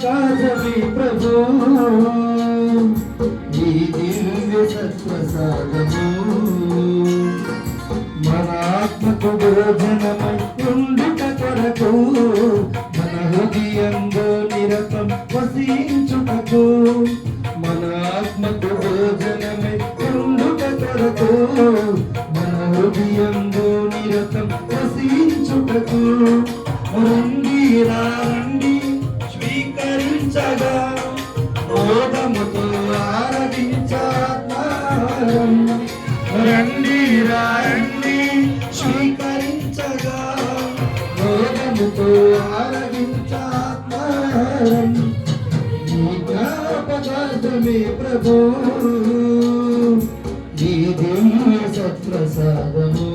జ్ఞాపకార్థమే ప్రభు ఈ దివ్య సత్ప్రసాదము మన ఆత్మకు భోజనమై ఉండుట కొరకు మన హృదయంలో నిరతం వసించుటకు మన ఆత్మకు భోజనమై ఉండుట కొరకు మన హృదయంలో నిరతం వసించుటకు రండి రండి స్వీకరించగా మోదముతో ఆరాధించాత్మారం రండి రండి స్వీకరించగా మోదముతో ఆరాధించాత్మారం ఈ జ్ఞాపకార్థమే ప్రభు ఈ దివ్య సత్ప్రసాదము